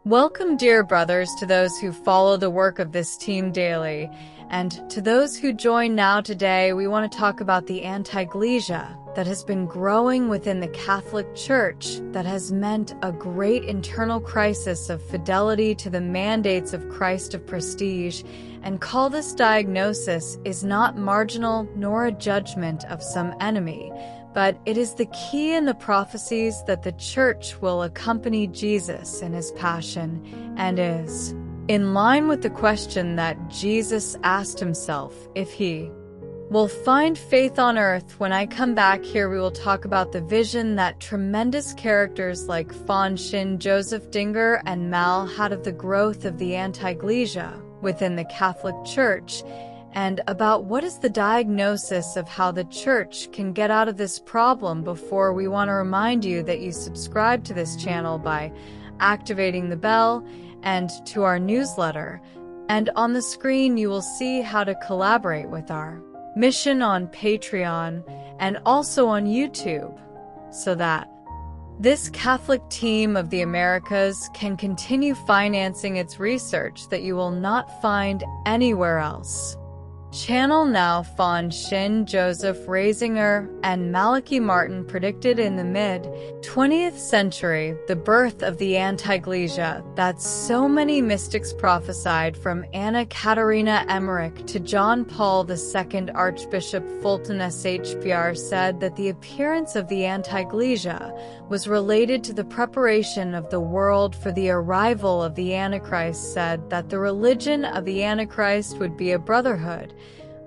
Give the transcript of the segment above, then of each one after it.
Welcome, dear brothers, to those who follow the work of this team daily. And to those who join now today, we want to talk about the anti-ecclesia that has been growing within the Catholic Church, that has meant a great internal crisis of fidelity to the mandates of Christ of prestige, and call this diagnosis is not marginal nor a judgment of some enemy, but it is the key in the prophecies that the Church will accompany Jesus in his passion, and is in line with the question that Jesus asked himself if he will find faith on earth. When I come back here, we will talk about the vision that tremendous characters like Fulton Sheen, Joseph Dinger, and Mal had of the growth of the anti-ecclesia within the Catholic Church, and about what is the diagnosis of how the Church can get out of this problem. Before, we want to remind you that you subscribe to this channel by activating the bell and to our newsletter. And on the screen, you will see how to collaborate with our mission on Patreon and also on YouTube, so that this Catholic team of the Americas can continue financing its research that you will not find anywhere else. Channel now. Fulton Sheen, Joseph Ratzinger, and Malachi Martin predicted in the mid-20th century the birth of the anti-ecclesia that so many mystics prophesied, from Anna Katerina Emmerich to John Paul II. Archbishop Fulton Sheen said that the appearance of the anti-ecclesia was related to the preparation of the world for the arrival of the Antichrist, said that the religion of the Antichrist would be a brotherhood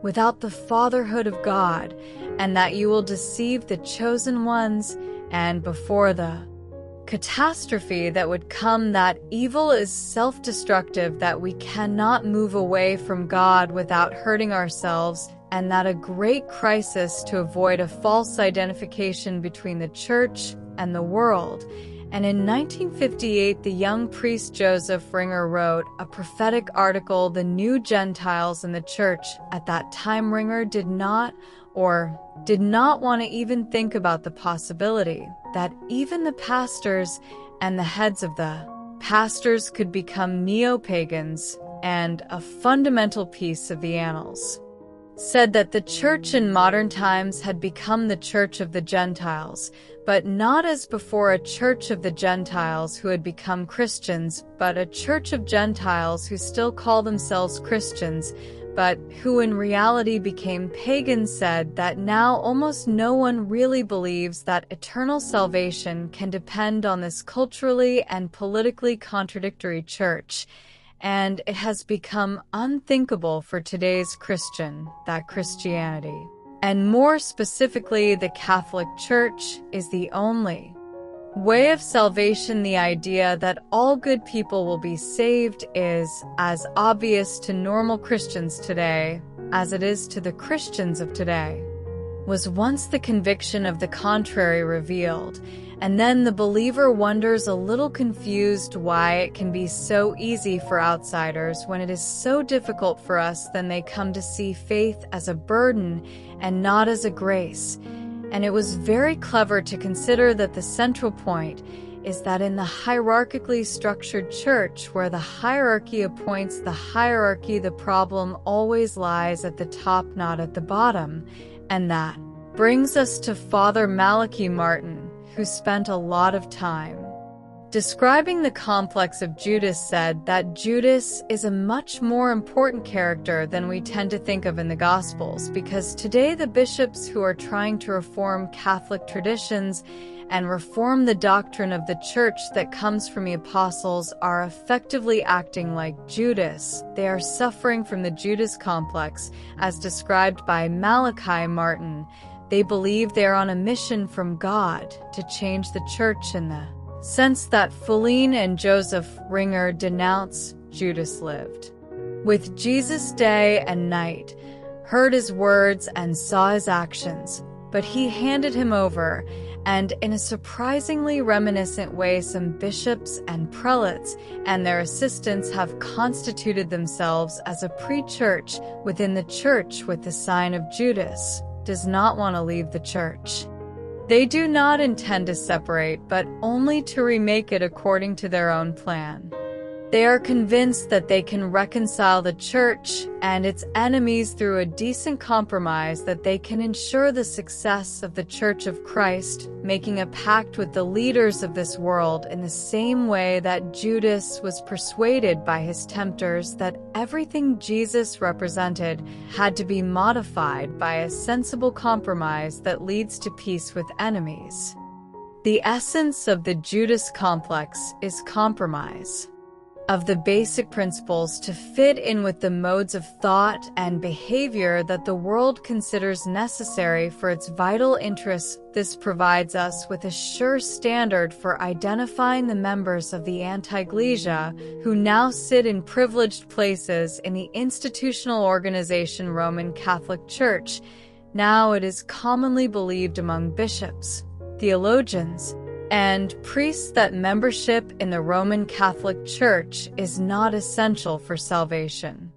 without the fatherhood of God, and that you will deceive the chosen ones, and before the catastrophe that would come, that evil is self-destructive, that we cannot move away from God without hurting ourselves, and that a great crisis to avoid a false identification between the Church and the world. And in 1958, the young priest Joseph Ringer wrote a prophetic article, The New Gentiles in the Church. At that time, Ringer did not want to even think about the possibility that even the pastors and the heads of the pastors could become neo-pagans, and a fundamental piece of the Annals said that the Church in modern times had become the Church of the Gentiles, but not as before a Church of the Gentiles who had become Christians, but a Church of Gentiles who still call themselves Christians, but who in reality became pagans. Said that now almost no one really believes that eternal salvation can depend on this culturally and politically contradictory Church. And it has become unthinkable for today's Christian that Christianity, and more specifically the Catholic Church, is the only way of salvation. The idea that all good people will be saved is as obvious to normal Christians today as it is to the Christians of today. Was once the conviction of the contrary revealed, and then the believer wonders, a little confused, why it can be so easy for outsiders when it is so difficult for us. Then they come to see faith as a burden and not as a grace. And it was very clever to consider that the central point is that in the hierarchically structured Church, where the hierarchy appoints the hierarchy, the problem always lies at the top, not at the bottom. And that brings us to Father Malachi Martin, who spent a lot of time describing the complex of Judas, said that Judas is a much more important character than we tend to think of in the Gospels, because today the bishops who are trying to reform Catholic traditions and reform the doctrine of the Church that comes from the apostles are effectively acting like Judas. They are suffering from the Judas complex, as described by Malachi Martin. They believe they are on a mission from God to change the Church in the sense that Fulton and Joseph Ringer denounce. Judas lived with Jesus day and night, heard his words and saw his actions, but he handed him over, and in a surprisingly reminiscent way, some bishops and prelates and their assistants have constituted themselves as a pre-church within the Church with the sign of Judas does not want to leave the Church. They do not intend to separate, but only to remake it according to their own plan. They are convinced that they can reconcile the church and its enemies through a decent compromise, that they can ensure the success of the Church of Christ, making a pact with the leaders of this world in the same way that Judas was persuaded by his tempters that everything Jesus represented had to be modified by a sensible compromise that leads to peace with enemies. The essence of the Judas complex is compromise of the basic principles to fit in with the modes of thought and behavior that the world considers necessary for its vital interests. This provides us with a sure standard for identifying the members of the anti-ecclesia who now sit in privileged places in the institutional organization Roman Catholic Church. Now it is commonly believed among bishops, theologians, and priests that membership in the Roman Catholic Church is not essential for salvation.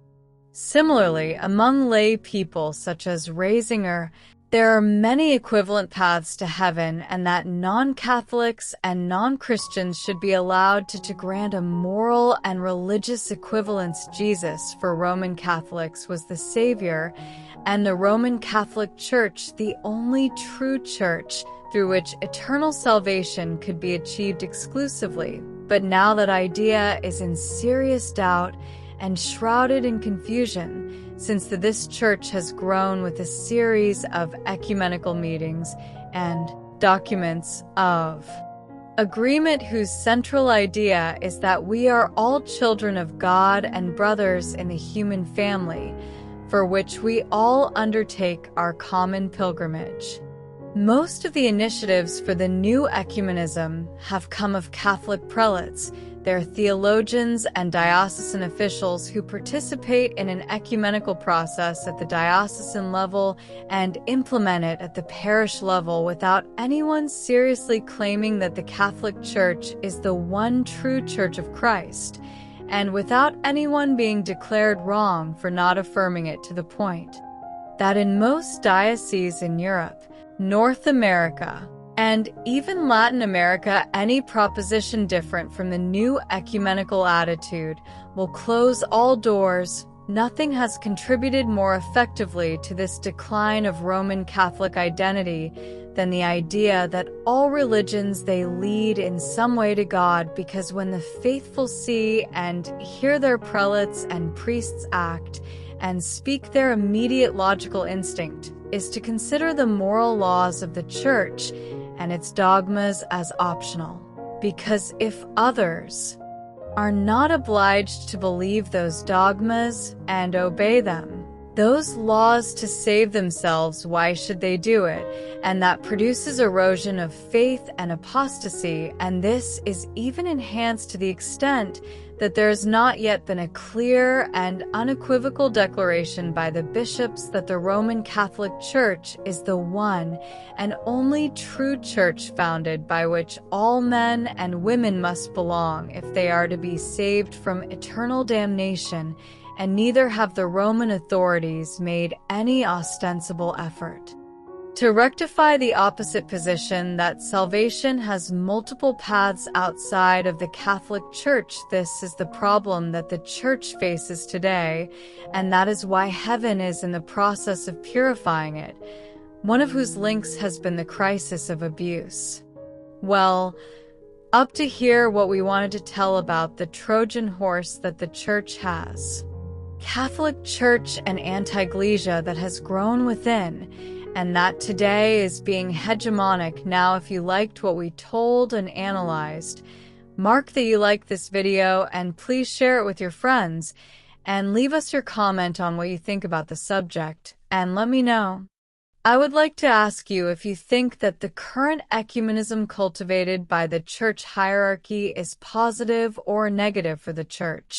Similarly, among lay people such as Ratzinger, there are many equivalent paths to heaven, and that non-Catholics and non-Christians should be allowed to grant a moral and religious equivalence. Jesus, for Roman Catholics, was the Savior, and the Roman Catholic Church the only true church through which eternal salvation could be achieved exclusively. But now that idea is in serious doubt and shrouded in confusion, since this church has grown with a series of ecumenical meetings and documents of agreement whose central idea is that we are all children of God and brothers in the human family, for which we all undertake our common pilgrimage. Most of the initiatives for the new ecumenism have come of Catholic prelates, their theologians and diocesan officials who participate in an ecumenical process at the diocesan level and implement it at the parish level without anyone seriously claiming that the Catholic Church is the one true Church of Christ, and without anyone being declared wrong for not affirming it, to the point that in most dioceses in Europe, North America, and even Latin America, any proposition different from the new ecumenical attitude will close all doors. Nothing has contributed more effectively to this decline of Roman Catholic identity than the idea that all religions they lead in some way to God, because when the faithful see and hear their prelates and priests act and speak, their immediate logical instinct is to consider the moral laws of the Church and its dogmas as optional, because if others are not obliged to believe those dogmas and obey them, those laws to save themselves, why should they do it? And that produces erosion of faith and apostasy, and this is even enhanced to the extent that there has not yet been a clear and unequivocal declaration by the bishops that the Roman Catholic Church is the one and only true church founded by which all men and women must belong if they are to be saved from eternal damnation, and neither have the Roman authorities made any ostensible effort to rectify the opposite position that salvation has multiple paths outside of the Catholic Church. This is the problem that the Church faces today, and that is why heaven is in the process of purifying it, one of whose links has been the crisis of abuse. Well, up to here what we wanted to tell about the Trojan horse that the Church has. Catholic Church and anti-ecclesia that has grown within, and that today is being hegemonic. Now, if you liked what we told and analyzed, mark that you liked this video and please share it with your friends and leave us your comment on what you think about the subject and let me know. I would like to ask you if you think that the current ecumenism cultivated by the church hierarchy is positive or negative for the Church.